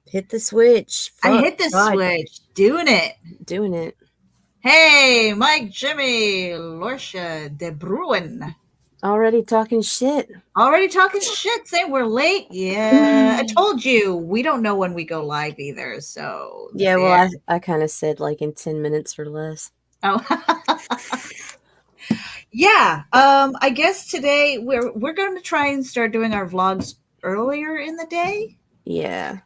Hit the switch. I Fuck, hit the God, switch. Doing it. doing it. Hey, Mike, Jimmy, Lorsha, De Bruin. Already talking shit. Already talking shit, saying we're late. Yeah, I told you we don't know when we go live either. So Yeah, there. well, I kind of said like in 10 minutes or less. Oh, yeah. I guess today we're going to try and start doing our vlogs earlier in the day. Yeah.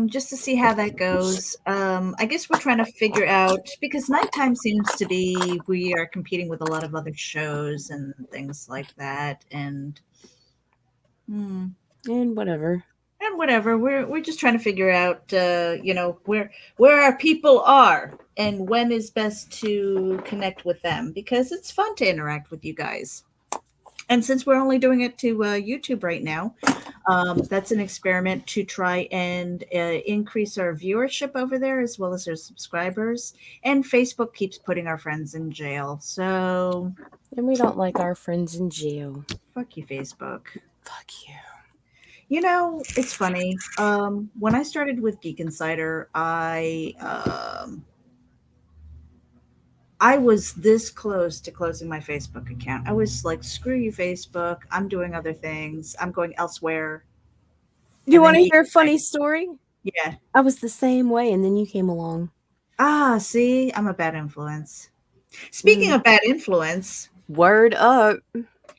Just to see how that goes. I guess we're trying to figure out because nighttime seems to be we are competing with a lot of other shows and things like that, and And whatever. whatever. We're just trying to figure out, where our people are and when is best to connect with them because it's fun to interact with you guys. And since we're only doing it to YouTube right now, that's an experiment to try and increase our viewership over there as well as our subscribers. And Facebook keeps putting our friends in jail. So And we don't like our friends in jail. fuck you, Facebook. Fuck you. You know, it's funny. When I started with Geek Insider, I was this close to closing my Facebook account. I was like, screw you, Facebook. I'm doing other things. I'm going elsewhere. You And want then to Geek hear a funny Insider. story? Yeah. I was the same way, and then you came along. Ah, see, I'm a bad influence. Speaking of bad influence, Word up.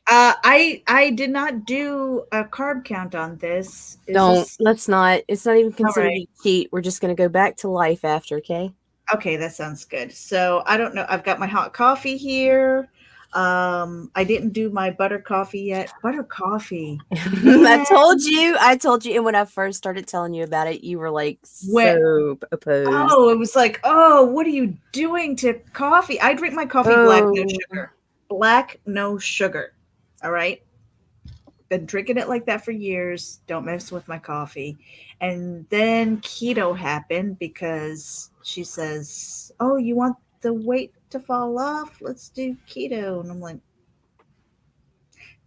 I did not do a carb count on this. Let's not. It's not even considered right. a cheat. We're just going to go back to life after, okay? Okay, that sounds good. So I don't know. I've got my hot coffee here. I didn't do my butter coffee yet. Butter coffee. I Man. told you. And when I first started telling you about it, you were like When, so opposed. oh, it was like, oh, what are you doing to coffee? I drink my coffee black, no sugar. Black, no sugar. All right. Been drinking it like that for years. Don't mess with my coffee. And then keto happened because she says, oh, you want the weight to fall off? Let's do keto. And I'm like,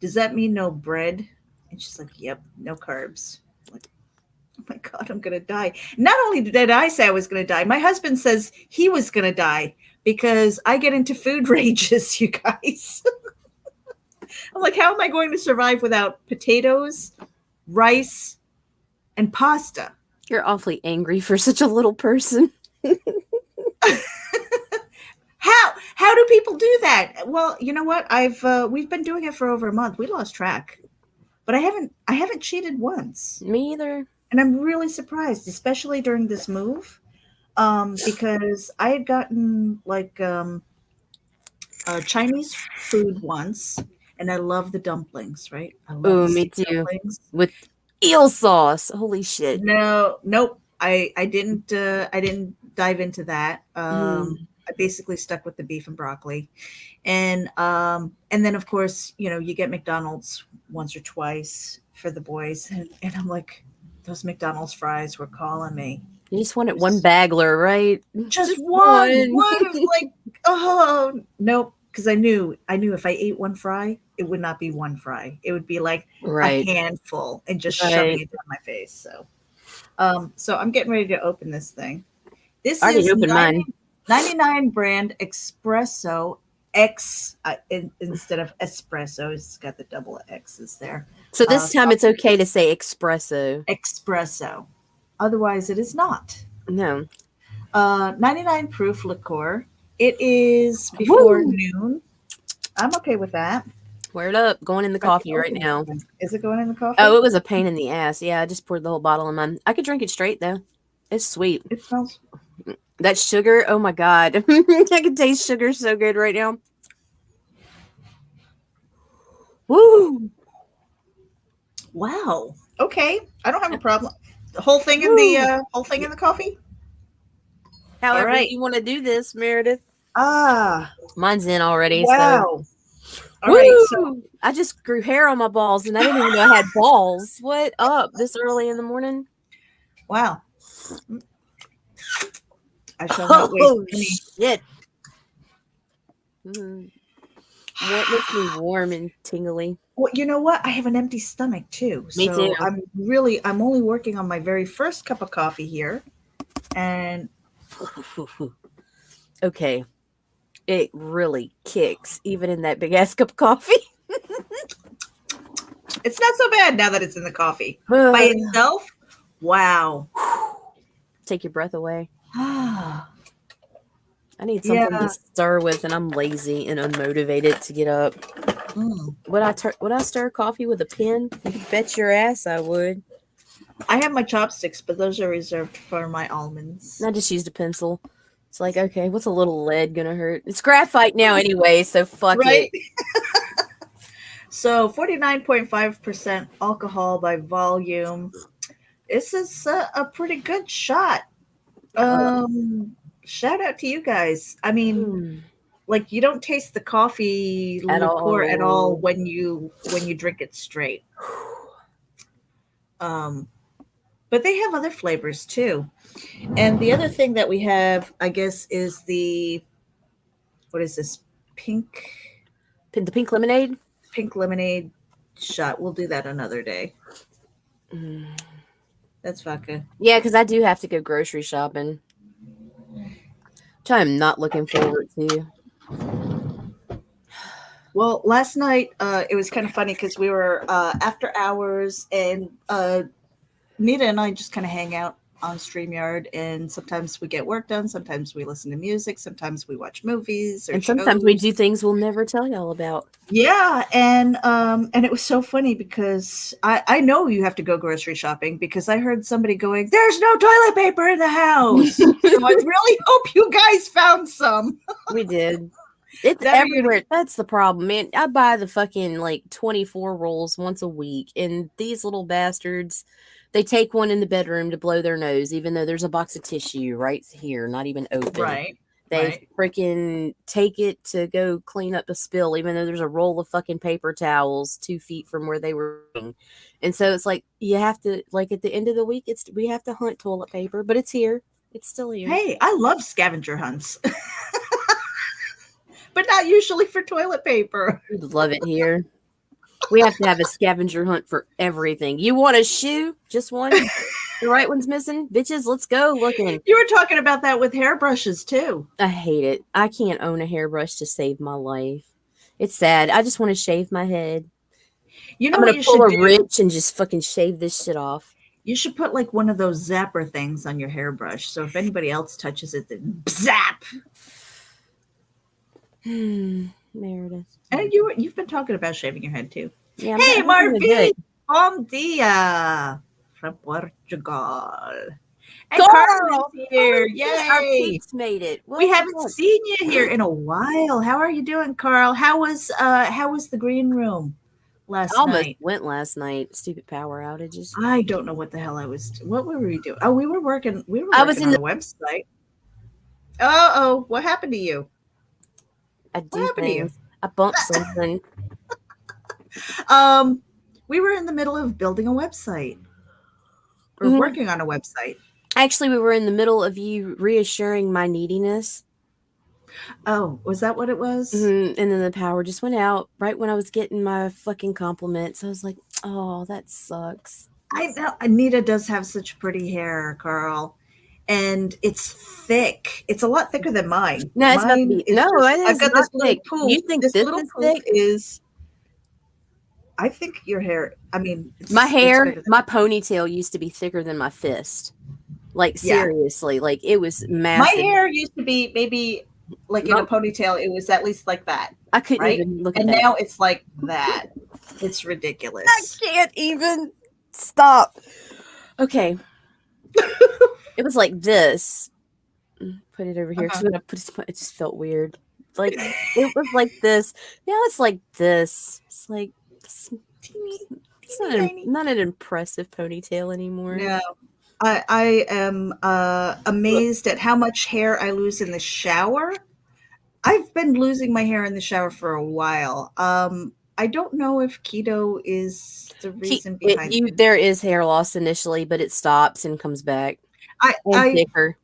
does that mean no bread? And she's like, yep, no carbs. I'm like, oh my God, I'm going to die. Not only did I say I was going to die, my husband says he was going to die because I get into food rages, you guys. I'm like, how am I going to survive without potatoes, rice, and pasta? You're awfully angry for such a little person. How do people do that? Well, you know what? We've been doing it for over a month. We lost track, but I haven't cheated once, Me either. and I'm really surprised, especially during this move, because I had gotten like Chinese food once, and I love the dumplings. Right? I love Oh, the me steamed too. dumplings. With eel sauce. Holy shit. No, nope. I didn't dive into that. I basically stuck with the beef and broccoli, and then of course you get McDonald's once or twice for the boys, and I'm like, those McDonald's fries were calling me. You just wanted one bagler, right? Just one. One was like, oh nope, because I knew if I ate one fry, it would not be one fry. It would be like Right. a handful and just shoving it down my face. So I'm getting ready to open this thing. This I already is opened mine. 99 brand espresso X instead of espresso. It's got the double X's there. So this time it's okay to say espresso. Espresso. Otherwise, it is not. No. 99 proof liqueur. It is before noon. I'm okay with that. Word up. Going in the coffee right now. Is it going in the coffee? Oh, it was a pain in the ass. Yeah, I just poured the whole bottle in mine. I could drink it straight, though. It's sweet. It smells. That sugar, oh my God. I can taste sugar so good right now. Woo! Wow. Okay. I don't have a problem. The whole thing in the coffee? However you want to do this, Meredith. Mine's in already. Wow. So. All right. So I just grew hair on my balls and I didn't even know I had balls. What up this early in the morning? Wow. I shall not waste any. Shit. What makes me warm and tingly? Well, you know what? I have an empty stomach too. Me too. So I'm only working on my very first cup of coffee here. And Okay. It really kicks, even in that big ass cup of coffee. it's not so bad now that it's in the coffee. By itself, wow. Take your breath away. Ah, I need something yeah. to stir with, and I'm lazy and unmotivated to get up. Would I stir coffee with a pen? You bet your ass I would. I have my chopsticks, but those are reserved for my almonds. I just used a pencil. It's like, okay, what's a little lead gonna hurt? It's graphite now anyway, so fuck Right? it. So 49.5% alcohol by volume. This is a pretty good shot. Shout out to you guys. I mean, like you don't taste the coffee At liqueur at all all. when you drink it straight. But they have other flavors too. And the other thing that we have, I guess, is what is this? The pink lemonade? Pink lemonade shot. We'll do that another day. That's vodka. Yeah, because I do have to go grocery shopping, which I'm not looking forward to. Well, last night it was kind of funny because we were after hours, and Nita and I just kind of hang out on StreamYard, and sometimes we get work done, sometimes we listen to music, sometimes we watch movies, and sometimes we do things we'll never tell y'all about. Yeah, and it was so funny because I know you have to go grocery shopping because I heard somebody going, "There's no toilet paper in the house." So I really hope you guys found some. We did. It's everywhere. That's the problem, man. I buy the fucking like 24 rolls once a week, and these little bastards, they take one in the bedroom to blow their nose, even though there's a box of tissue right here, not even open. Right. They freaking take it to go clean up a spill, even though there's a roll of fucking paper towels 2 feet from where they were. And so it's like, you have to, like, at the end of the week, we have to hunt toilet paper, but it's here. It's still here. Hey, I love scavenger hunts. But not usually for toilet paper. We love it here. We have to have a scavenger hunt for everything. You want a shoe? Just one? The right one's missing? Bitches, let's go looking. You were talking about that with hairbrushes too. I hate it. I can't own a hairbrush to save my life. It's sad. I just want to shave my head. You know I'm what gonna you pull should a do? Rich and just fucking shave this shit off. You should put like one of those zapper things on your hairbrush, so if anybody else touches it, then zap. Meredith. And you've been talking about shaving your head too. Yeah, hey, Marvin, bom dia from Portugal. And Carl is here. Yay! Our peeps made it. We haven't seen you here in a while. How are you doing, Carl? How was the green room last night? Almost went last night. Stupid power outages. I don't know what the hell I was. What were we doing? Oh, we were working. I was on the website. Oh, what happened to you? I do things. I bumped something. We were in the middle of building a website. Or working on a website. Actually, we were in the middle of you reassuring my neediness. Oh, was that what it was? And then the power just went out right when I was getting my fucking compliments. I was like, oh, that sucks. I know. Anita does have such pretty hair, Carl. And it's thick. It's a lot thicker than mine. No, it's not. I've got this little poof. You think this little is poof is? I think your hair. I mean, my hair, my ponytail used to be thicker than my fist. Like seriously, like it was massive. My hair used to be maybe like in a ponytail. It was at least like that. I couldn't even look at that. And now it's like that. It's ridiculous. I can't even stop. Okay. It was like this. Put it over here. It just felt weird. Like it was like this. Now it's like this. It's like it's not an impressive ponytail anymore. No. I am amazed at how much hair I lose in the shower. I've been losing my hair in the shower for a while. I don't know if keto is the reason behind it. There is hair loss initially, but it stops and comes back. I thicker.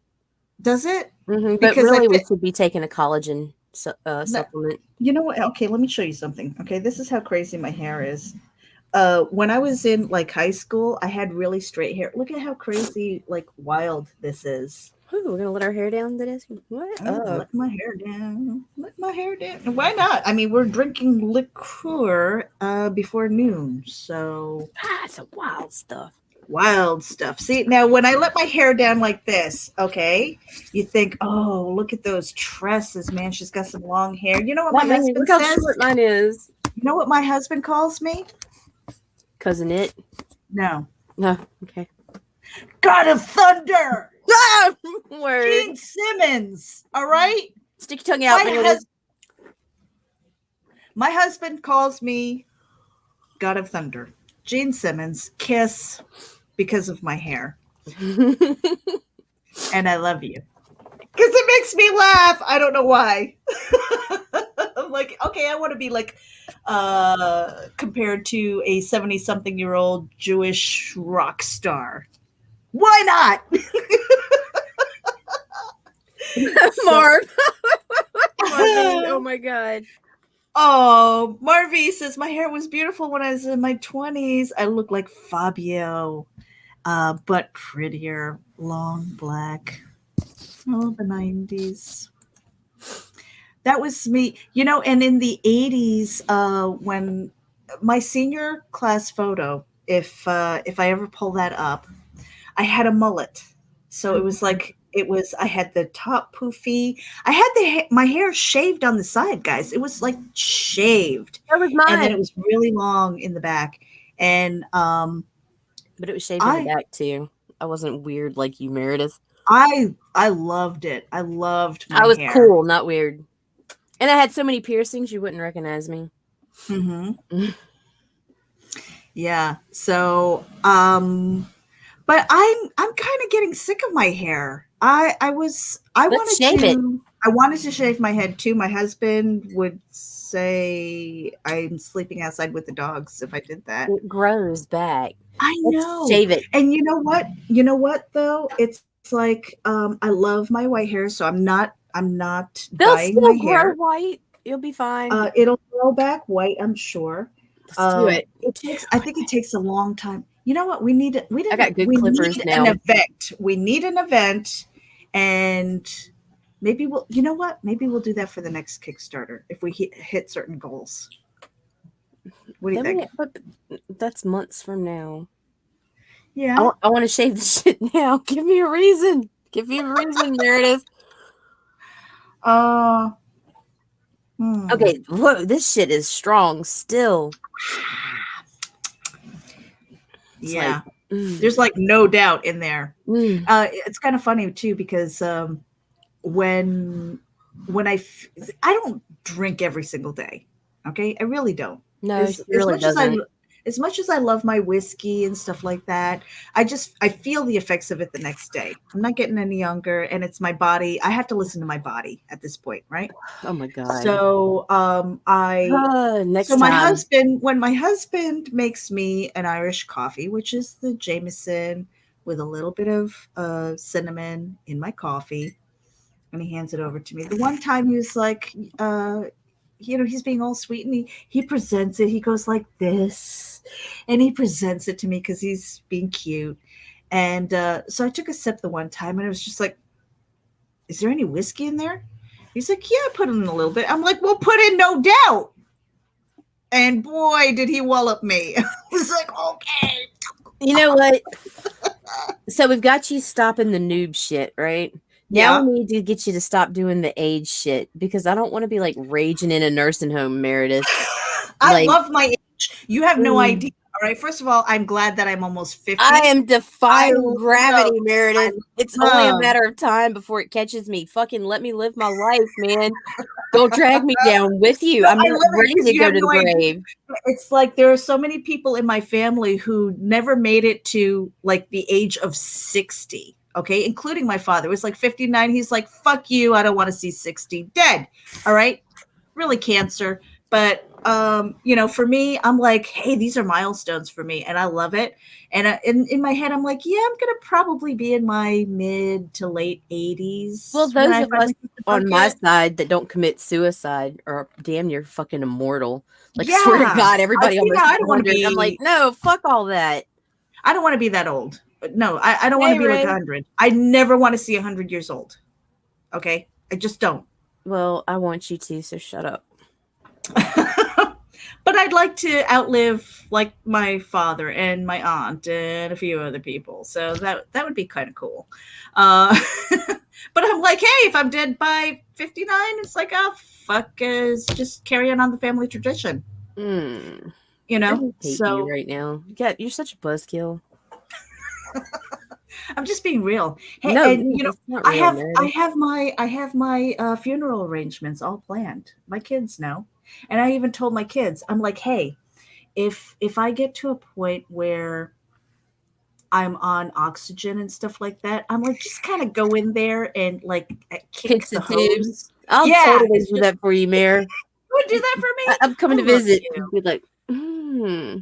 Does it? But really, we should be taking a collagen supplement. You know what? Okay, let me show you something. Okay, this is how crazy my hair is. When I was in like high school, I had really straight hair. Look at how crazy, like wild this is. Ooh, we're gonna let our hair down today. What? Let my hair down. Let my hair down. Why not? I mean, we're drinking liqueur before noon, so It's a wild stuff. wild stuff. See, now when I let my hair down like this, okay, you think, oh, look at those tresses, man. She's got some long hair. You know what my husband Look how says? short mine is. You know what my husband calls me? Cousin it. No. No. Okay. God of Thunder. Word. Gene Simmons. All right. Stick your tongue out. My husband calls me God of Thunder. Gene Simmons. Kiss because of my hair. And I love you. Because it makes me laugh. I don't know why. I'm like, okay, I want to be like compared to a 70-something-year-old Jewish rock star. Why not? Marv. Oh my God. Oh, Marvy says my hair was beautiful when I was in my 20s. I look like Fabio, but prettier, long black. Oh, the 90s. That was me, you know. And in the 80s, when my senior class photo, if I ever pull that up, I had a mullet. So it was like I had the top poofy. I had my hair shaved on the side, guys. It was like shaved. That was mine. And then it was really long in the back. And but it was shaved in the back too. I wasn't weird like you, Meredith. I loved it. I loved my hair. I was cool, not weird. And I had so many piercings you wouldn't recognize me. Mm-hmm. Yeah. So but I'm kind of getting sick of my hair. I wanted to shave my head too. My husband would say I'm sleeping outside with the dogs if I did that. It grows back. I know. Shave it. And you know what? You know what though? It's like I love my white hair, so I'm not dyeing my hair. Grow white. You'll be fine. It'll grow back white, I'm sure. Let's do it. I think it takes a long time. You know what? I got good clippers now. An event. We need an event, and maybe we'll. You know what? Maybe we'll do that for the next Kickstarter if we hit certain goals. What do you think? But that's months from now. Yeah, I want to shave the shit now. Give me a reason. Give me a reason, Meredith. Okay, whoa, this shit is strong still. Yeah, there's like no doubt in there. It's kind of funny too because when I don't drink every single day. Okay, I really don't. No, it really doesn't. As much as I love my whiskey and stuff like that, I feel the effects of it the next day. I'm not getting any younger, and it's my body. I have to listen to my body at this point, right? Oh my God. So when my husband makes me an Irish coffee, which is the Jameson with a little bit of cinnamon in my coffee, and he hands it over to me. The one time he was like, he's being all sweet, and he presents it. He goes like this, and he presents it to me because he's being cute. And so I took a sip the one time, and it was just like, is there any whiskey in there? He's like, yeah, put in a little bit. I'm like, well, put in no doubt. And boy, did he wallop me. I was like, okay. You know what? So we've got you stopping the noob shit, right? Now we need to get you to stop doing the age shit because I don't want to be like raging in a nursing home, Meredith. I love my age. You have no idea. All right. First of all, I'm glad that I'm almost 50. I am defying gravity, Meredith. It's only a matter of time before it catches me. Fucking let me live my life, man. Don't drag me down with you. I'm not ready to go to the grave. It's like there are so many people in my family who never made it to like the age of 60. Okay, including my father. It was like 59. He's like, fuck you. I don't want to see 60. Dead. All right. Really cancer. But for me, I'm like, hey, these are milestones for me, and I love it. And in my head, I'm like, yeah, I'm gonna probably be in my mid to late 80s Well, when those I of us finally hit the on my bucket. side that don't commit suicide are damn near fucking immortal. Like, swear to Yeah, God, I everybody see now. almost 100. I'm like, no, fuck all that. I don't want to be that old. No, I don't want to Hey, be like Ray. 100. I never want to see 100 years old. Okay, I just don't. Well, I want you to, so shut up. But I'd like to outlive like my father and my aunt and a few other people. So that would be kind of cool. Uh, but I'm like, hey, if I'm dead by 59, it's like, oh fuck, just carrying on the family tradition. Mm. You I know. just hate you So right now. Yeah, you're such a buzzkill. I'm just being real. Hey, No, and that's not I real, have I Meredith. have my I have my funeral arrangements all planned. My kids know, and I even told my kids, I'm like, hey, if I get to a point where I'm on oxygen and stuff like that, I'm like, just kind of go in there and like kick Kick the the tube. hose. I'll Yeah, totally it's do just that for you, Mayor. you would do that for me. I'm coming I to love visit. you. Be like, hmm.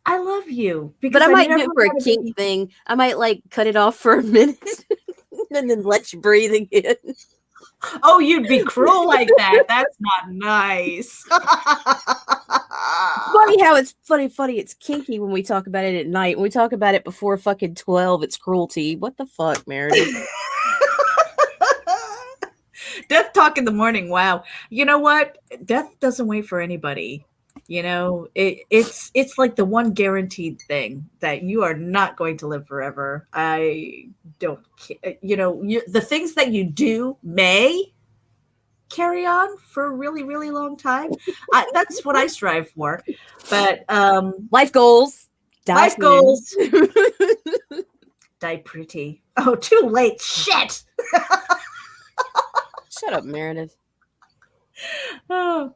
I love you But because I I might do never it for a want to kink be. thing. I might like cut it off for a minute and then let you breathe again. Oh, you'd be cruel like that. That's not nice. Funny how it's funny. It's kinky when we talk about it at night. When we talk about it before fucking 12, it's cruelty. What the fuck, Meredith? Death talk in the morning. Wow. You know what? Death doesn't wait for anybody. It's like the one guaranteed thing that you are not going to live forever. I don't the things that you do may carry on for a really really long time. That's what I strive for. But Life goals. Die life soon. goals, die pretty. Oh, too late. Shit. Shut up, Meredith. Oh.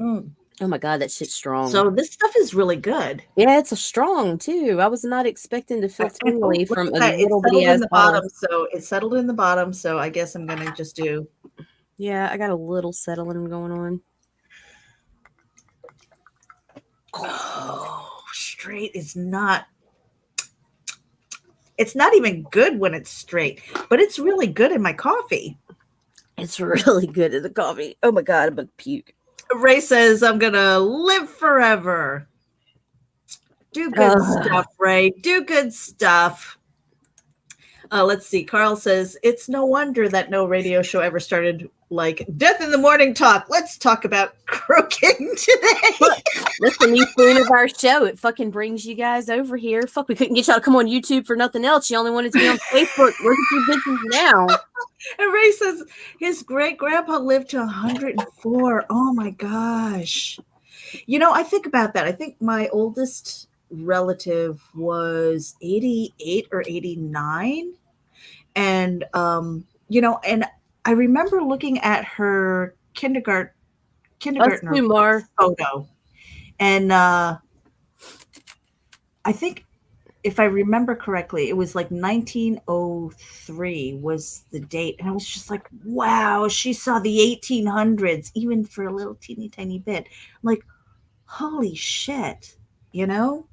Mm. Oh my god, that shit's strong. So this stuff is really good. Yeah, it's a strong too. I was not expecting to feel And oh, tingly look from at a that. It's little bitty settled in ass the bottle. bottom. So it's settled in the bottom. So I guess I'm going to just do. Yeah, I got a little settling going on. Oh, straight is not. It's not even good when it's straight, but it's really good in my coffee. It's really good in the coffee. Oh my god, I'm gonna puke. Ray says, I'm going to live forever. Do good stuff, Ray. Do good stuff. Let's see. Carl says, it's no wonder that no radio show ever started like Death in the Morning Talk. Let's talk about croaking today. Look, that's the new point of our show. It fucking brings you guys over here. Fuck, we couldn't get y'all to come on YouTube for nothing else. You only wanted to be on Facebook. Look at you bitches now. And Ray says his great grandpa lived to 104. Oh my gosh. I think about that. I think my oldest relative was 88 or 89. And and I remember looking at her Us kindergartner too, Mar. photo. And I think if I remember correctly, it was like 1903 was the date. And I was just like, wow, she saw the 1800s, even for a little teeny tiny bit. I'm like, holy shit, you know?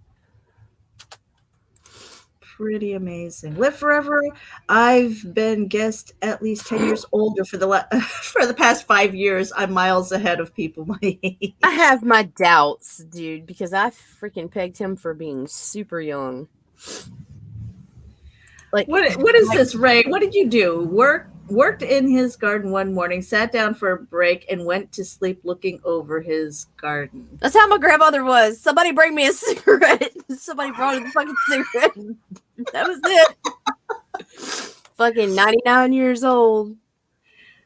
Pretty amazing. Live forever. I've been guessed at least 10 years older for for the past 5 years. I'm miles ahead of people my age. I have my doubts, dude, because I freaking pegged him for being super young. Like, What is this, Ray? What did you do? Worked in his garden one morning, sat down for a break, and went to sleep looking over his garden. that's how my grandmother was. Somebody bring me a cigarette. Somebody brought the fucking cigarette. That was it. Fucking 99 years old.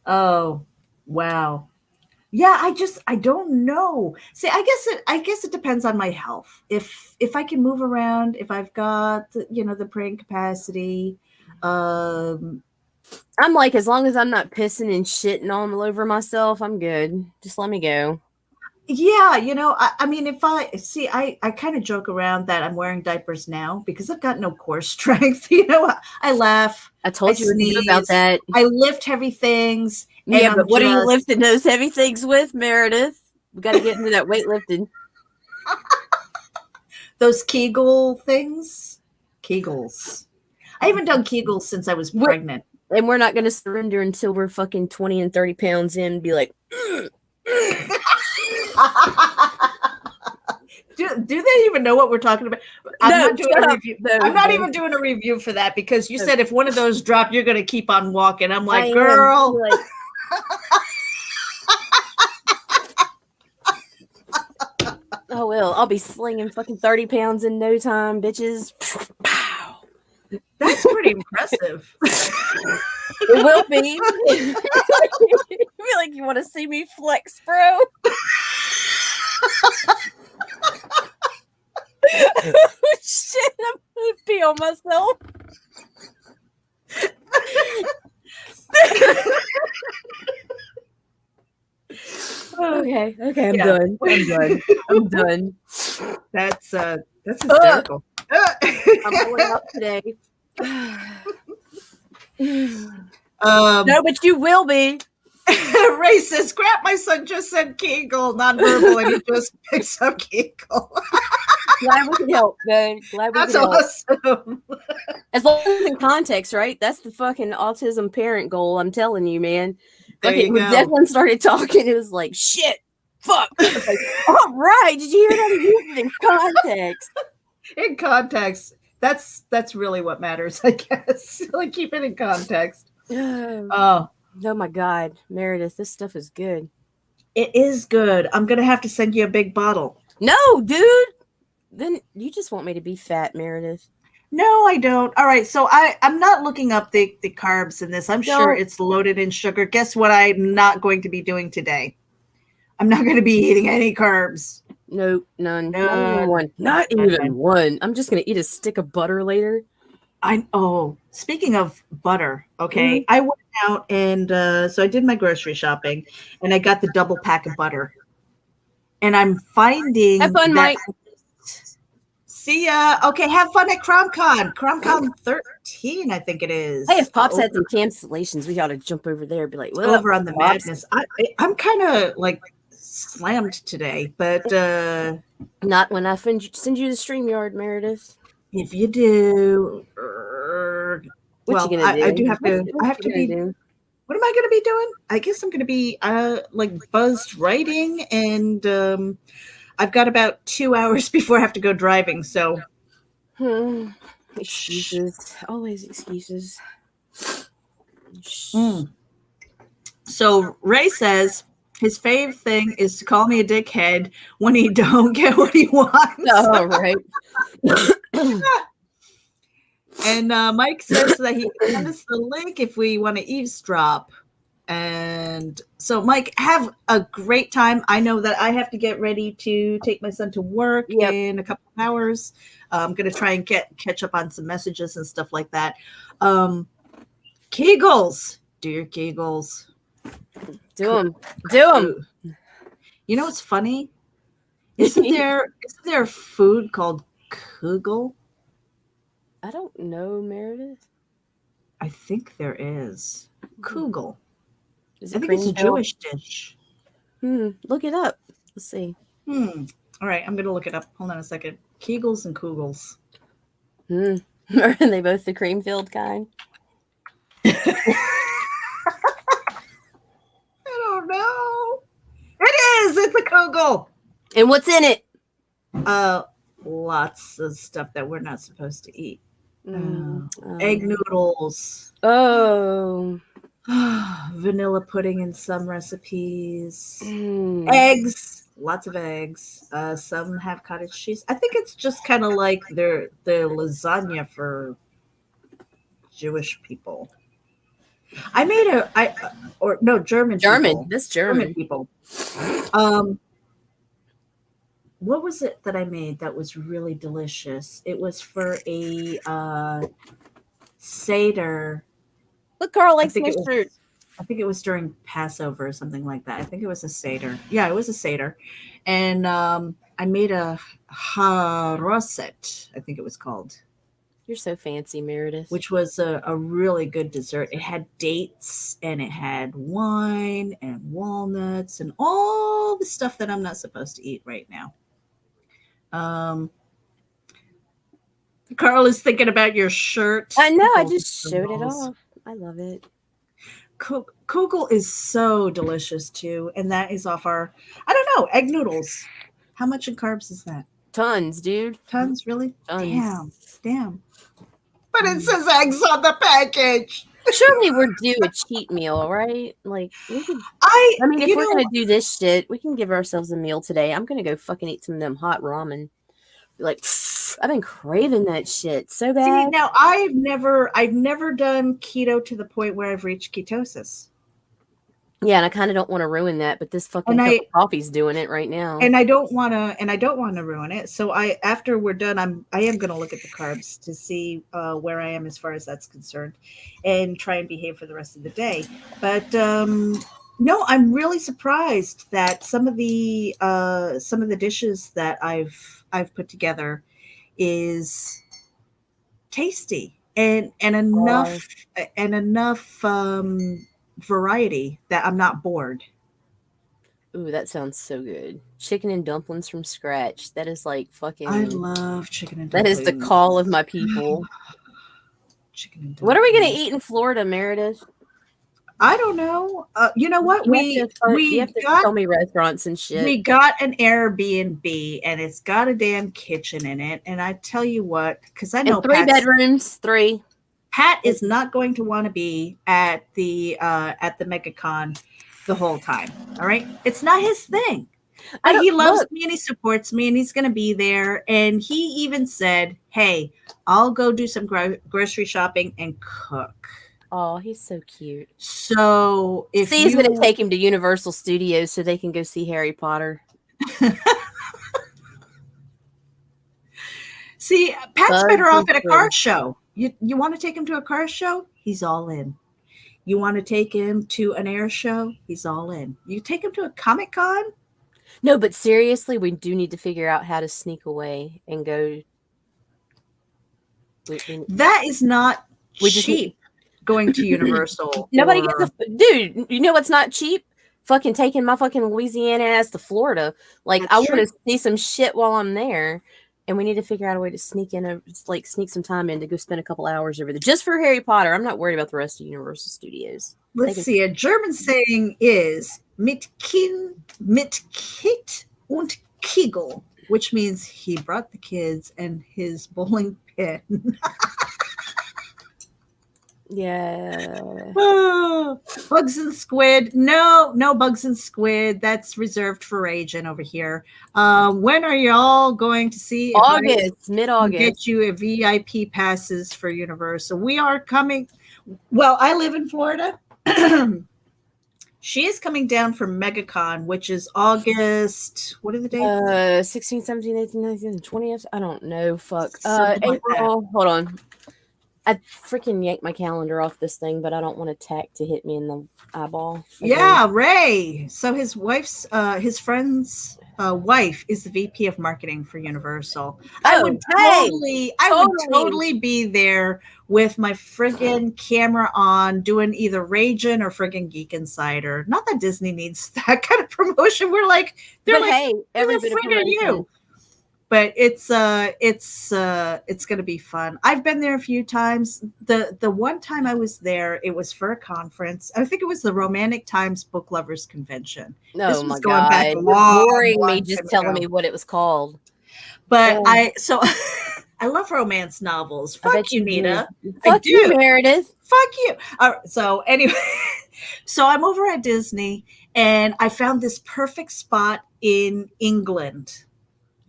Oh, wow. Yeah, I don't know. See, I guess it depends on my health. If I can move around, if I've got the brain capacity, um I'm like, as long as I'm not pissing and shitting all over myself, I'm good. Just let me go. Yeah, I mean, if I see, I kind of joke around that I'm wearing diapers now because I've got no core strength. I laugh, I I told you about sneeze, that. I lift heavy things, and Yeah, I'm but what are you just lifting those heavy things with, Meredith? We got to get into that weightlifting. those Kegel things. Kegels. I haven't done Kegels since I was pregnant. And we're not going to surrender until we're fucking 20 and 30 pounds in and be like, Do they even know what we're talking about? I'm no, not doing a review. No, I'm not even doing a review for that because you said if one of those dropped, you're going to keep on walking. I'm like, girl. Like, oh, well, I'll be slinging fucking 30 pounds in no time, bitches. Pow. That's pretty impressive. It will be. You feel like you want to see me flex, bro? Shit, I'm gonna pee on myself. Okay, I'm done. I'm done. That's hysterical. I'm going out today. No, but you will be. Ray says, "Crap, my son just said Kegel, nonverbal, and he just picks up Kegel." Glad we can help, man. Glad we That's can help. awesome. As long as in context, right? That's the fucking autism parent goal. I'm telling you, man. When Declan started talking, it was like, shit, fuck. Like, all right, did you hear that? He used it in context. In context, that's really what matters, I guess. Like, keep it in context. Oh my God, Meredith, this stuff is good. It is good. I'm gonna have to send you a big bottle. No, dude. Then you just want me to be fat, Meredith. No, I don't. All right, so I'm not looking up the carbs in this. I'm sure it's loaded in sugar. Guess what I'm not going to be doing today? I'm not going to be eating any carbs. Nope, none. Not even one. I'm just going to eat a stick of butter later. Speaking of butter, okay, I went out and so I did my grocery shopping and I got the double pack of butter. And I'm finding have fun, Mike. See ya. Okay, have fun at CromCon. CromCon 13, I think it is. Hey, if Pops had some cancellations, we ought to jump over there and be like, well, over on the Pops? Madness. I'm kind of like slammed today, but not when I send you the StreamYard, Meredith. If you do, what you gonna do? I do have to. I have to be. What am I going to be doing? I guess I'm going to be like buzzed writing, and I've got about 2 hours before I have to go driving. So, excuses, always excuses. So Ray says his fave thing is to call me a dickhead when he don't get what he wants. Oh, right. And Mike says that he can send us the link if we want to eavesdrop. And so, Mike, have a great time. I know that I have to get ready to take my son to work in a couple of hours. I'm going to try and catch up on some messages and stuff like that. Kegels. Do your Kegels. Do them. Do them. You know what's funny? Isn't there food called Kugel? I don't know, Meredith. I think there is. Kugel. I think it's a Jewish dish. Look it up. Let's see. All right, I'm going to look it up. Hold on a second. Kegels and Kugels. Are they both the cream-filled kind? I don't know. It is. It's a Kugel. And what's in it? Lots of stuff that we're not supposed to eat. Egg noodles. Oh. Vanilla pudding in some recipes. Eggs. Lots of eggs. Some have cottage cheese. I think it's just kind of like the lasagna for Jewish people. I made German. People. This German people. What was it that I made that was really delicious? It was for a Seder. Look, Carl likes my shirt. I think it was during Passover or something like that. I think it was a Seder. Yeah, it was a Seder. And I made a haroset, I think it was called, You're so fancy, Meredith. which was a really good dessert. It had dates and it had wine and walnuts and all the stuff that I'm not supposed to eat right now. Um, Carl is thinking about your shirt. I know. I Golden just showed it symbols. off. I love it. Kugel is so delicious too, and that is off our. I don't know, egg noodles. How much in carbs is that? Tons, dude. Tons, really? Damn, Tons. damn. But it says eggs on the package. Surely we're due a cheat meal, right? Like we could. I mean, if we're gonna do this shit, we can give ourselves a meal today. I'm gonna go fucking eat some of them hot ramen. Like, I've been craving that shit so bad. See, now I've never done keto to the point where I've reached ketosis. Yeah, and I kind of don't want to ruin that, but this fucking cup of coffee's doing it right now. And I don't want to ruin it. So after we're done, I am going to look at the carbs to see where I am as far as that's concerned, and try and behave for the rest of the day. But no, I'm really surprised that some of the dishes that I've put together is tasty and enough variety that I'm not bored. Ooh, that sounds so good. Chicken and dumplings from scratch. That is like fucking. I love chicken and dumplings. That is the call of my people. Chicken and dumplings. What are we gonna eat in Florida, Meredith? I don't know. You know what? You have to tell me restaurants and shit. We got an Airbnb and it's got a damn kitchen in it. And I tell you what, because I know and 3 bedrooms, 3. Pat is not going to want to be at the MegaCon the whole time. All right, it's not his thing. He loves me and he supports me and he's going to be there. And he even said, "Hey, I'll go do some grocery shopping and cook." Oh, he's so cute. So if he's going to take him to Universal Studios so they can go see Harry Potter. See, Pat's better off at a car show. You want to take him to a car show? He's all in. You want to take him to an air show? He's all in. You take him to a Comic-Con? No, but seriously, we do need to figure out how to sneak away and go. That is not cheap. Going to Universal. Nobody gets dude. You know what's not cheap? Fucking taking my fucking Louisiana ass to Florida. Like I want to see some shit while I'm there. And we need to figure out a way to sneak some time in to go spend a couple hours over there just for Harry Potter. I'm not worried about the rest of Universal Studios. Let's see. A German saying is mit Kind und Kegel, which means he brought the kids and his bowling pin. Yeah. Bugs and squid. No bugs and squid. That's reserved for Ragin over here. When are y'all going to see? Mid-August. Get you a VIP passes for Universal. We are coming. Well, I live in Florida. She is coming down for MegaCon, which is August. What are the dates? 16, 17, 18, 19, 20th. I don't know. Fuck. April. Hold on. I freaking yanked my calendar off this thing, but I don't want a tack to hit me in the eyeball. Yeah, Ray. So his friend's wife is the VP of marketing for Universal. I would totally be there with my friggin' camera on, doing either Ragin or friggin' Geek Insider. Not that Disney needs that kind of promotion. We're like, hey, every bit of you. But it's going to be fun. I've been there a few times. The one time I was there, it was for a conference. I think it was the Romantic Times Book Lovers Convention. Oh my God! Back you're boring me just telling me what it was called. But I love romance novels. Fuck you, Nita. Fuck you, Meredith. Fuck you. So anyway, so I'm over at Disney and I found this perfect spot in England.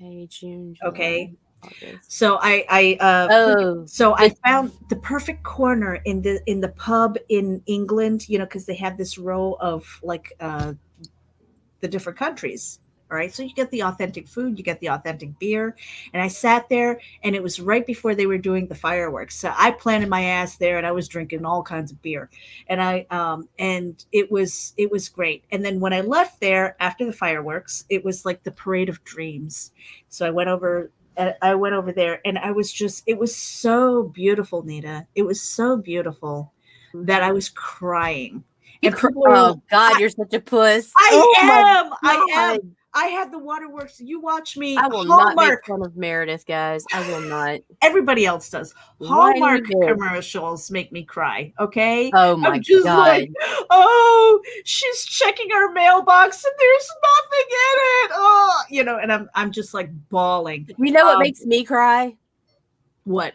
May, June, July, okay. August. So I found the perfect corner in the pub in England, because they have this row of like the different countries. All right. So you get the authentic food, you get the authentic beer. And I sat there, and it was right before they were doing the fireworks. So I planted my ass there, and I was drinking all kinds of beer. And it was great. And then when I left there after the fireworks, it was like the parade of dreams. So I went over there, and it was so beautiful, Nita. It was so beautiful that I was crying. And people were, Oh God, you're such a puss. I Oh my am. I am. God. I had the waterworks. You watch me. I will not make Hallmark. fun of Meredith, guys. I will not. Everybody else does. Why do you Hallmark do it? commercials make me cry. Okay. Oh I'm my just God. like, oh, she's checking her mailbox and there's nothing in it. Oh, and I'm just like bawling. You know what makes me cry? What?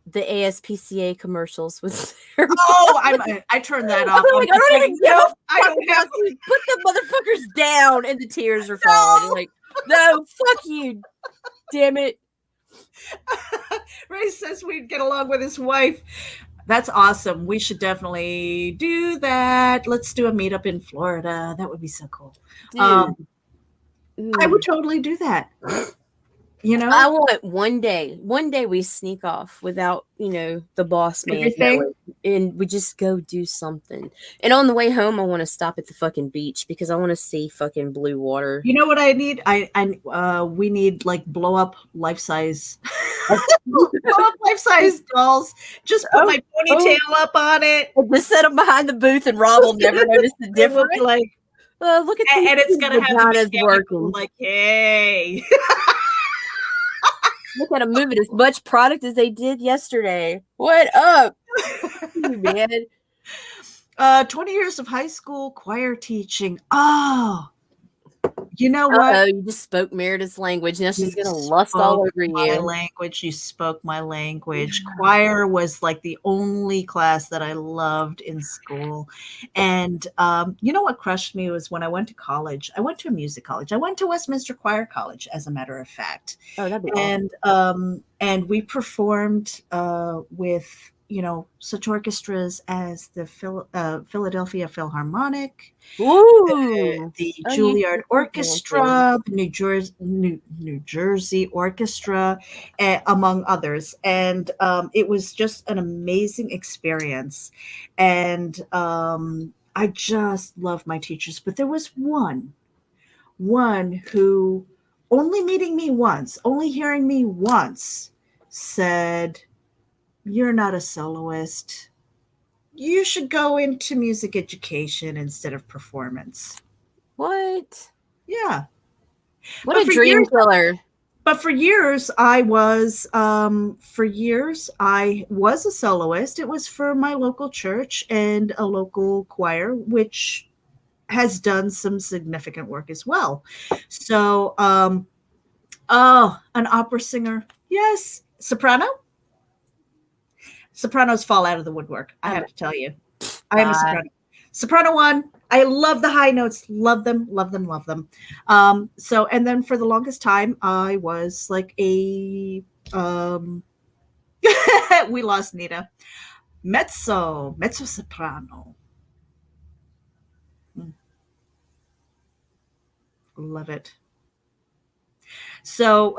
The ASPCA commercials with Sarah. Oh, I turned that off. I'm like, I don't even give a fuck I don't have. about you. Put the motherfuckers down, and the tears are falling. Like, no, fuck you, damn it. Ray says we'd get along with his wife. That's awesome. We should definitely do that. Let's do a meetup in Florida. That would be so cool. Dude. I would totally do that. I want one day we sneak off without, the boss man knowing, and we just go do something. And on the way home, I want to stop at the fucking beach because I want to see fucking blue water. You know what I need? We need like blow up life-size dolls. Just put my ponytail up on it. Just set them behind the booth, and Rob will never notice the difference. We'll be like, look at these, and it's gonna have the working. Like, hey. Look at them moving as much product as they did yesterday. What up, man? 20 years of high school choir teaching. Oh, you know what? Oh, you just spoke Meredith's language. Now she's going to lust all over you. My language. You spoke my language. Choir was like the only class that I loved in school. And you know what crushed me was when I went to college. I went to a music college. I went to Westminster Choir College, as a matter of fact. Oh, that'd be awesome. And we performed with such orchestras as the Philadelphia Philharmonic, the Juilliard Orchestra, the New Jersey Orchestra, among others. And it was just an amazing experience. And I just loved my teachers. But there was one who, only meeting me once, only hearing me once, said, "You're not a soloist. You should go into music education instead of performance." What? Yeah. What a dream killer. But for years, I was a soloist. It was for my local church and a local choir, which has done some significant work as well. So, an opera singer. Yes. Soprano. Sopranos fall out of the woodwork. I have to tell you. I am a soprano. Soprano one. I love the high notes. Love them, love them, love them. And then for the longest time, I was like a, we lost Nita. Mezzo soprano. Love it. So,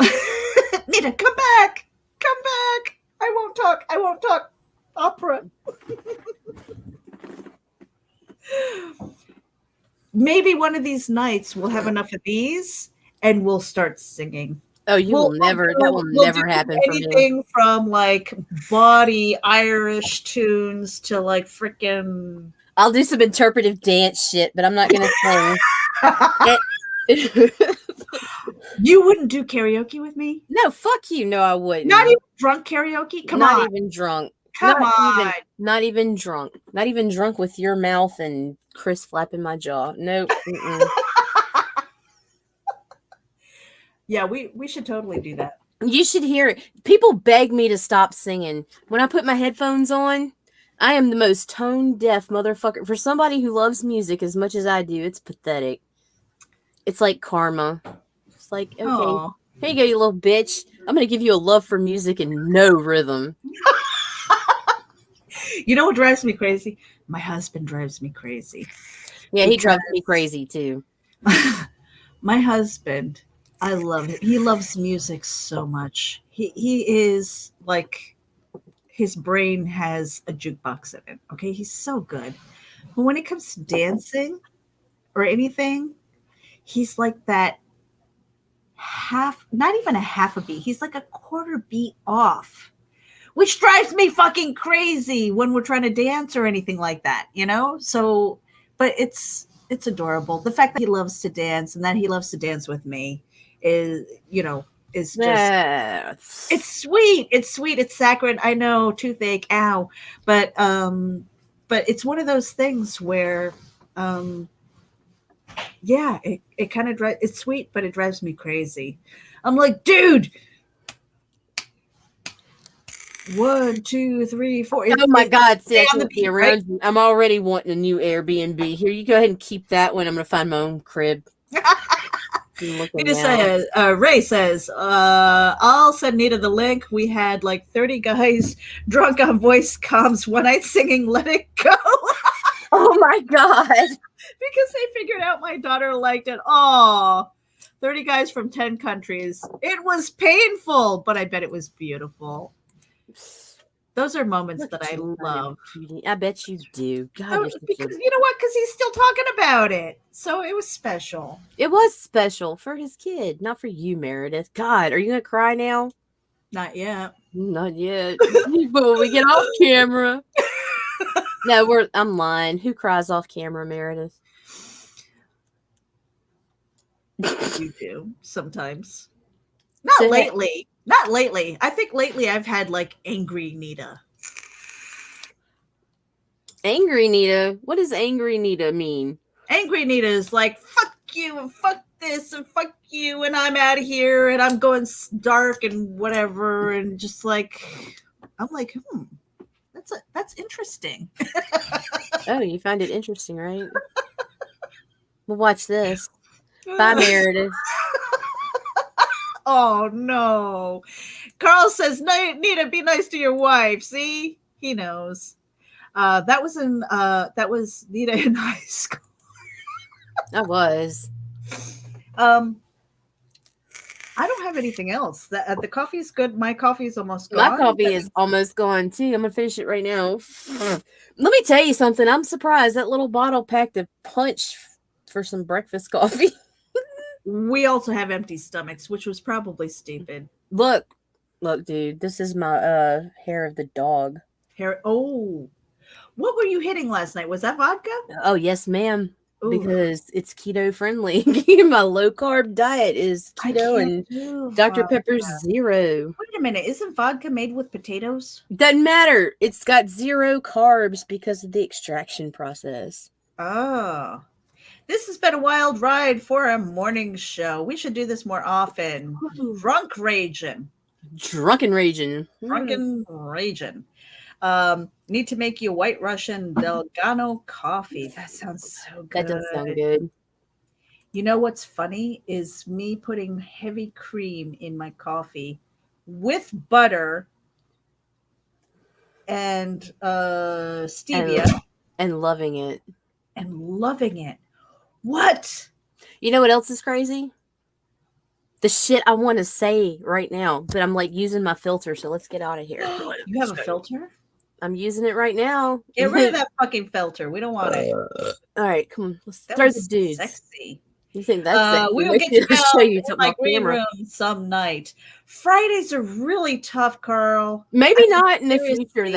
Nita, come back. I won't talk. Opera. Maybe one of these nights we'll have enough of these and we'll start singing. Oh, that will never happen for me. Anything from like bawdy Irish tunes to like freaking. I'll do some interpretive dance shit, but I'm not going to sing. You wouldn't do karaoke with me? No, fuck you. No, I wouldn't. Not even drunk karaoke? Come on. Not even drunk. Come on. Not even drunk. Not even drunk with your mouth and Chris flapping my jaw. Nope. Yeah, we should totally do that. You should hear it. People beg me to stop singing. When I put my headphones on, I am the most tone deaf motherfucker. For somebody who loves music as much as I do, it's pathetic. It's like karma. It's like, okay, Aww. Here you go, you little bitch. I'm going to give you a love for music and no rhythm. You know what drives me crazy? My husband drives me crazy. Yeah, he drives me crazy too. My husband, I love it. He loves music so much. He is like his brain has a jukebox in it. Okay, he's so good. But when it comes to dancing or anything, he's like that half, not even a half a beat. He's like a quarter beat off, which drives me fucking crazy when we're trying to dance or anything like that, you know? So, but it's adorable. The fact that he loves to dance and that he loves to dance with me is, you know, is just it's Yes. sweet. It's sweet. It's saccharine. I know, toothache, ow. But it's one of those things where um yeah, it kind of drives it's sweet, but it drives me crazy. I'm like, dude, 1, 2, 3, 4. Oh my God, see, Stay I on the can't be beat, right? around you. I'm already wanting a new Airbnb. Here, you go ahead and keep that one. I'm gonna find my own crib. I'm looking Nita now. says, Ray says, I'll send Nita the link. We had like 30 guys drunk on voice comms one night singing Let It Go Oh my God. because they figured out my daughter liked it. Oh, 30 guys from 10 countries. It was painful, but I bet it was beautiful. Those are moments Look that at I you finding love. beauty. I bet you do. God, you're such a. Because you know what? Because he's still talking about it. So it was special. It was special for his kid, not for you, Meredith. God, are you gonna cry now? Not yet. Not yet. But when we get off camera. No, I'm lying. Who cries off camera, Meredith? You do sometimes. So Not lately. Not lately. I think lately I've had like angry Nita. angry Nita. What does angry Nita mean? Angry Nita is like, fuck you and fuck this and fuck you and I'm out of here and I'm going dark and whatever and just like I'm like, that's interesting. Oh, you find it interesting, right? Well, watch this. Bye, Meredith. Oh no. Carl says, Nita, be nice to your wife. See? He knows. That was Nita in high school. I was. Um, I don't have anything else. The coffee is good. My coffee is almost My gone. coffee is almost gone too. I'm gonna finish it right now. Let me tell you something. I'm surprised that little bottle packed a punch for some breakfast coffee. We also have empty stomachs, which was probably stupid. Look, look, dude. This is my hair of the dog. Hair. Oh, what were you hitting last night? Was that vodka? Oh yes, ma'am. Ooh, Because it's keto friendly. My low carb diet is I keto can't and do Dr. vodka. Pepper's zero. Wait a minute. Isn't vodka made with potatoes? Doesn't matter. It's got zero carbs because of the extraction process. Oh. This has been a wild ride for a morning show. We should do this more often. Drunk raging. Drunken raging. Drunken raging. Need to make you a White Russian Delgado coffee. That sounds so good. That does sound good. You know what's funny is me putting heavy cream in my coffee with butter and stevia And loving it. and loving it. What? You know what else is crazy? The shit I want to say right now, but I'm like using my filter, so let's get out of here. You have a filter? I'm using it right now. Get rid of that fucking filter. We don't want it. All right, come on. Let's That throw was the dudes. sexy. You think that's sexy? We'll Wait get till you I down show you in something my off green camera. room some night. Fridays are really tough, Carl. Maybe not in the seriously. future,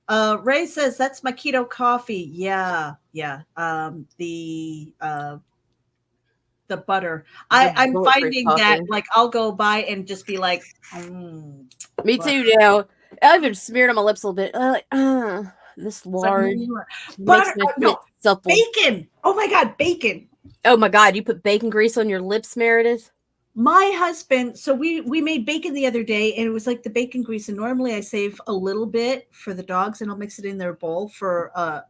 though. Ray says that's my keto coffee. Yeah. The butter. I'm bulletproof finding coffee. that like I'll go by and just be like, Me butter. too. Now I even smeared on my lips a little bit. This lard Butter. makes my No, shit supple. bacon. Oh my god, bacon. Oh my god, you put bacon grease on your lips, Meredith? My husband, so we made bacon the other day and it was like the bacon grease, and normally I save a little bit for the dogs and I'll mix it in their bowl for a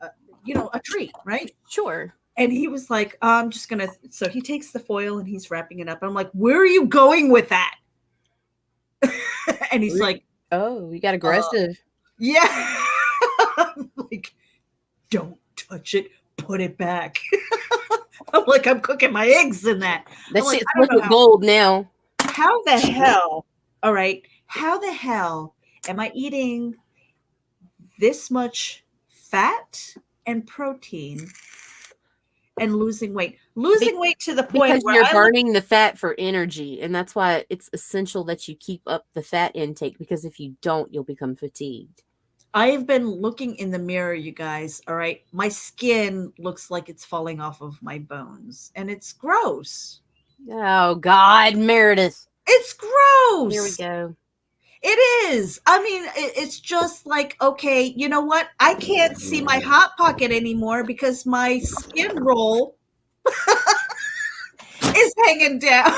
treat, right? Sure. And he was like, I'm just gonna, so he takes the foil and he's wrapping it up. I'm like, where are you going with that? And he's like, oh, you got aggressive. yeah. I'm like, don't touch it, put it back. Like I'm cooking my eggs in that. That I'm like, shit's I don't know liquid gold now. how the hell, all right, how the hell am I eating this much fat and protein and losing weight? Losing weight to the point Because where you're I look, burning the fat for energy, and that's why it's essential that you keep up the fat intake, because if you don't, you'll become fatigued. I have been looking in the mirror, you guys, all right? My skin looks like it's falling off of my bones, and it's gross. Oh God, Meredith. It's Here we gross. go. It is. I mean, it's just like, okay, you know what? I can't see my hot pocket anymore because my skin roll is hanging down.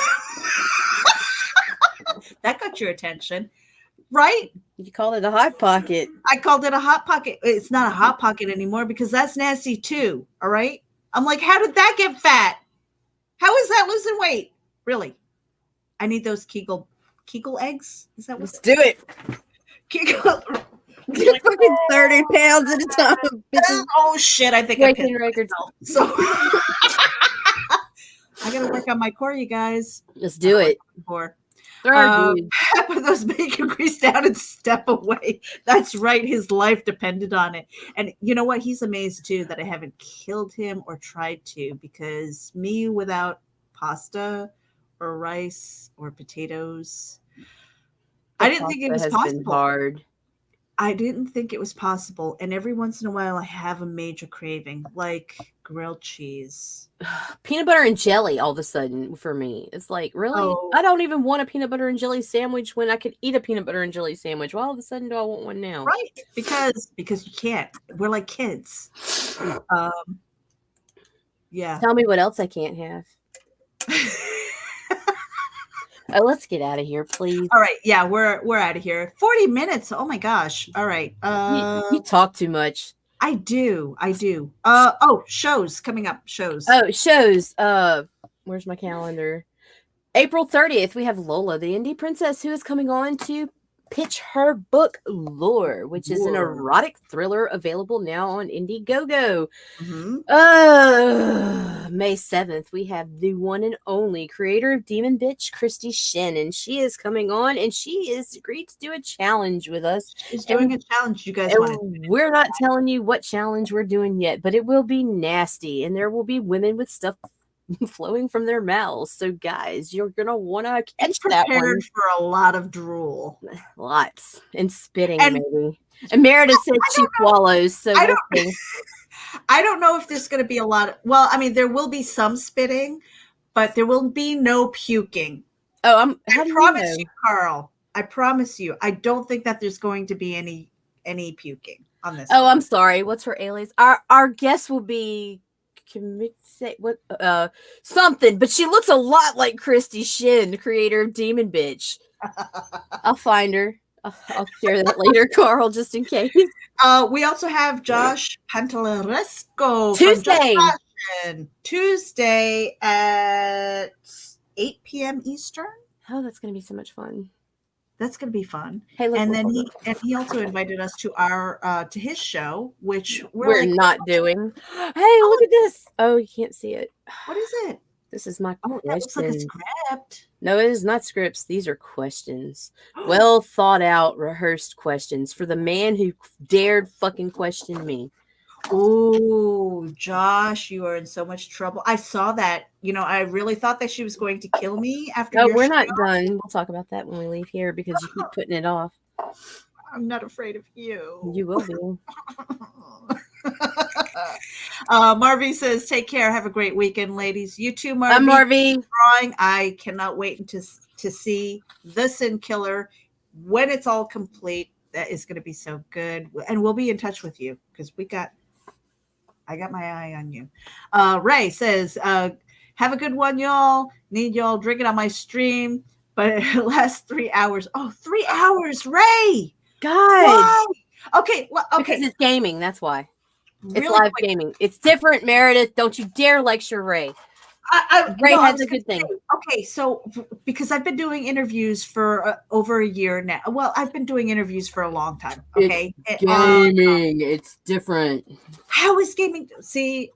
That got your attention, right? You call it a hot pocket. I called it a hot pocket. It's not a hot pocket anymore because that's nasty too. All right. I'm like, how did that get fat? How is that losing weight? Really? I need those Kegel eggs. Is that what? Let's do it. Kegel. Like, fucking 30 pounds at a time. Oh shit! I think Breaking I records. So I gotta work on my core, you guys. Let's do it. Core. Dude. Put those bacon grease down and step away. That's right. His life depended on it. And you know what? He's amazed too that I haven't killed him or tried to, because me without pasta or rice or potatoes, I didn't think it was possible. Hard. I didn't think it was possible. And every once in a while, I have a major craving, like grilled cheese. Peanut butter and jelly all of a sudden for me. It's like, really? Oh. I don't even want a peanut butter and jelly sandwich when I could eat a peanut butter and jelly sandwich. Why all of a sudden do I want one now? Right. Because you can't. We're like kids. Yeah. Tell me what else I can't have. Oh, let's get out of here, please. All right. Yeah, we're out of here. 40 minutes. Oh my gosh. All right. You talk too much. I do. Shows coming up. Shows. Oh, shows. Where's my calendar? April 30th, we have Lola, the indie princess, who is coming on to pitch her book Lure, which is an erotic thriller available now on Indiegogo. May 7th, we have the one and only creator of Demon Bitch, Christy Shannon. She is coming on, and she is agreed to do a challenge with us. She's doing a challenge, you guys want. We're not telling you what challenge we're doing yet, but it will be nasty, and there will be women with stuff flowing from their mouths. So guys, you're gonna want to catch that one. For a lot of drool, lots, and spitting, and maybe. And Meredith said she swallows. So I don't know if there's going to be a lot of, well, I mean, there will be some spitting, but there will be no puking. Oh, I promise you, Carl. I promise you. I don't think that there's going to be any puking on this. Oh, I'm sorry. What's her alias? Our guest will be something, but she looks a lot like Christy Shin, the creator of Demon Bitch. I'll find her. I'll share that later, Carl, just in case. We also have Josh Pantaleresco Tuesday at 8 p.m. Eastern. Oh, that's going to be so much fun. That's going to be fun. Hey, look, and then he also invited us to to his show, which we're like, not doing. Hey, look at this. Oh, you can't see it. What is it? This is my question. That looks like a script. No, it is not scripts. These are questions. Well thought out, rehearsed questions for the man who dared fucking question me. Oh, Josh, you are in so much trouble. I saw that. You know, I really thought that she was going to kill me after. No, we're not done. We'll talk about that when we leave here because you keep putting it off. I'm not afraid of you. You will be. Marvy says, take care. Have a great weekend, ladies. You too, Marvy. I'm Marvy. Drawing. I cannot wait to see The Sin Killer when it's all complete. That is going to be so good. And we'll be in touch with you because I got my eye on you. Ray says, have a good one, y'all. Need y'all drinking on my stream, but it lasts 3 hours. Oh, 3 hours, Ray. God. Why? Okay. Because it's gaming. That's why. Really it's live gaming. It's different, Meredith. Don't you dare lecture Ray. Ray has a good thing. Okay, so because I've been doing interviews for over a year now. Well, I've been doing interviews for a long time. Okay, it's gaming. It's different. How is gaming? See,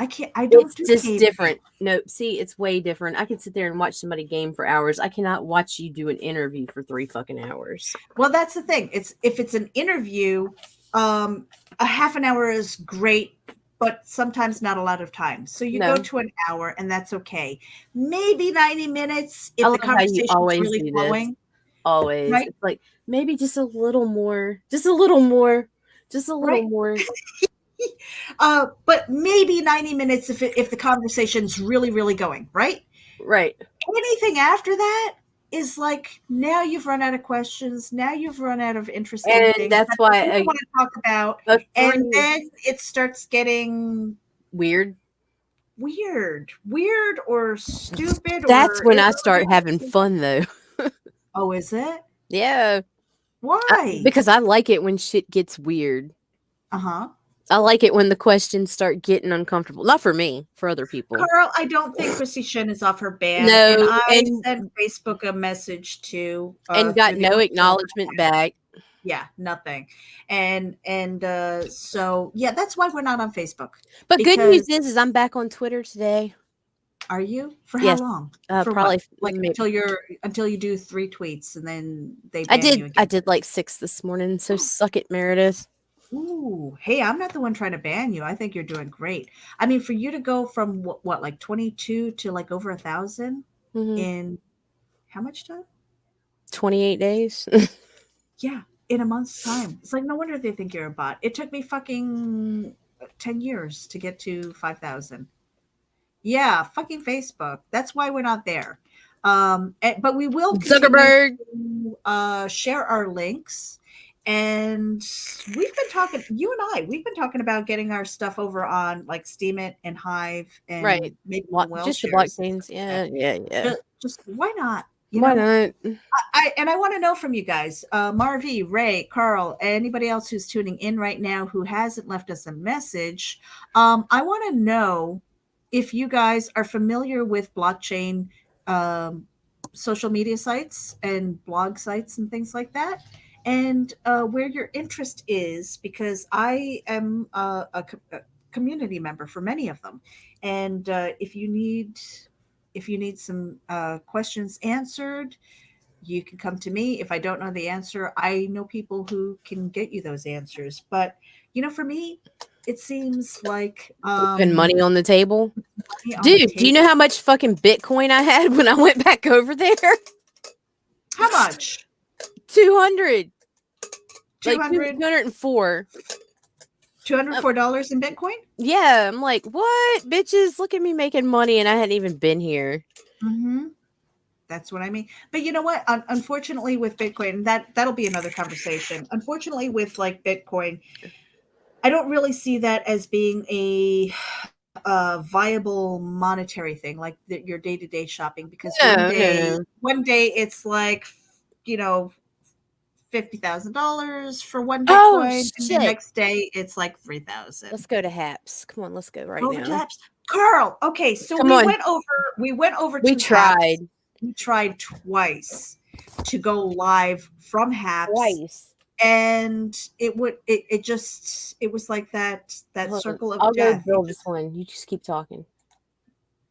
I can't. I don't It's do just gaming. different. No, see, it's way different. I can sit there and watch somebody game for hours. I cannot watch you do an interview for 3 fucking hours. Well, that's the thing. It's if it's an interview, a half an hour is great, but sometimes not a lot of time. So you go No, to an hour, and that's okay. Maybe 90 minutes I if the love how you conversation is always really do this. flowing, Always. right? It's like maybe just a little more, just a little more, just a little Right. more. But maybe 90 minutes if the conversation's really really going right. Right. Anything after that is like now you've run out of questions. Now you've run out of interesting And things that's that why you want to talk about, a and free then it starts getting weird. weird or stupid That's or when I start irrelevant. having fun though. Oh, is it? Yeah. Why? Because I like it when shit gets weird. Uh-huh. I like it when the questions start getting uncomfortable. Not for me, for other people. Carl, I don't think Chrissy Shin is off her ban, and No, I sent Facebook a message to and got through the no official acknowledgement back. yeah, nothing. And so yeah, that's why we're not on Facebook. But good news Because is I'm back on Twitter today. are you? For how Yes, long? For probably what? Like until you do 3 tweets and then they I ban you did. I again. did like 6 this morning. So suck it, Meredith. Ooh, hey, I'm not the one trying to ban you. I think you're doing great. I mean, for you to go from what like 22 to like over 1,000 Hmm. in how much time? 28 days. Yeah, in a month's time. It's like no wonder they think you're a bot. It took me fucking 10 years to get to 5,000. Yeah, fucking Facebook. That's why we're not there. But we will continue Zuckerberg. to share our links. And we've been talking, you and we've been talking about getting our stuff over on like Steemit and Hive and Right. maybe even Well Just the shares and stuff blockchains. like Yeah, yeah, yeah. that. Just why not? You Why know, not? I want to know from you guys, Marvi, Ray, Carl, anybody else who's tuning in right now who hasn't left us a message. I want to know if you guys are familiar with blockchain um, social media sites and blog sites and things like that, and where your interest is, because I am a community member for many of them, and if you need some questions answered, you can come to me. If I don't know the answer, I know people who can get you those answers. But for me, it seems like Putting money on the table. money on the Dude, do you know table. how much fucking Bitcoin I had when I went back over there? How much? 200. Like 200 204. $204 in Bitcoin? Yeah, I'm like, what? Bitches, look at me making money and I hadn't even been here. Mm-hmm. That's what I mean. But you know what? Unfortunately, with Bitcoin, that'll be another conversation. Unfortunately, with like Bitcoin, I don't really see that as being a viable monetary thing, like your day to day shopping. Because No, no, no. one day it's like you know $50,000 for one Oh, Bitcoin, and the shit. next day it's like 3,000. Let's go to Haps. Come on, let's go right Over now. taps, Carl. Okay, so Come on. we went over We to Haps. tried We tried twice to go live from Haps, twice. and it was like that Hold on. circle of I'll go death. build this one. You just keep talking.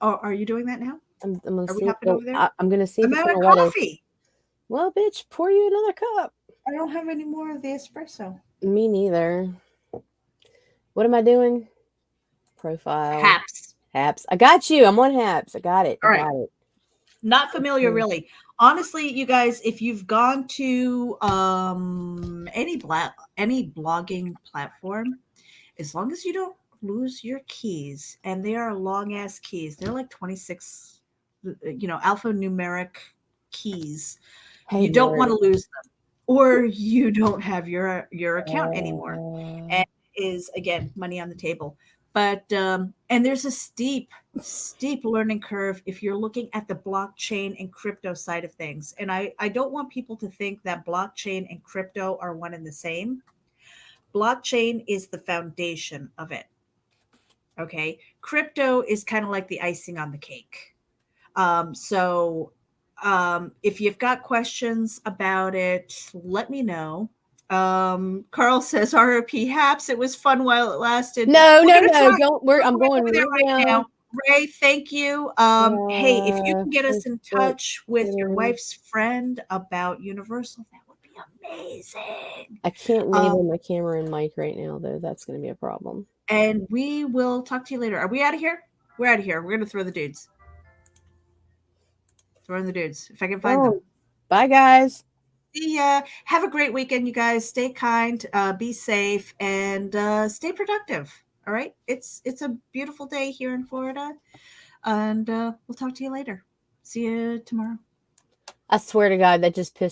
Oh, are you doing that now? I'm gonna Are we see if hopping over there? I'm gonna see if I'm it's out gonna of let us. coffee. Well, bitch, pour you another cup. I don't have any more of the espresso. Me neither. What am I doing? Profile. Haps. Haps. I got you. I'm on Haps. I got it. All I right. got it. Not familiar, really. Honestly, you guys, if you've gone to any blogging platform, as long as you don't lose your keys, and they are long ass keys, they're like 26, alphanumeric keys. Hey, You don't want to Meredith. lose them, or you don't have your account anymore. And is again money on the table. But and there's a steep learning curve if you're looking at the blockchain and crypto side of things. And I don't want people to think that blockchain and crypto are one and the same. Blockchain is the foundation of it. Okay. Crypto is kind of like the icing on the cake. So if you've got questions about it, let me know. Carl says RIP Haps. It was fun while it lasted. No, We're gonna try. don't. I'm going over there right now. Ray, thank you. Hey, if you can get us in touch with your wife's friend about Universal, that would be amazing. I can't enable my camera and mic right now, though. That's going to be a problem. And we will talk to you later. Are we out of here? We're out of here. We're going to throw the dudes. Throwing the dudes, if I can find them. Bye, guys. See ya. Have a great weekend, you guys. Stay kind, be safe, and stay productive. All right? It's a beautiful day here in Florida, and we'll talk to you later. See you tomorrow. I swear to God, that just pissed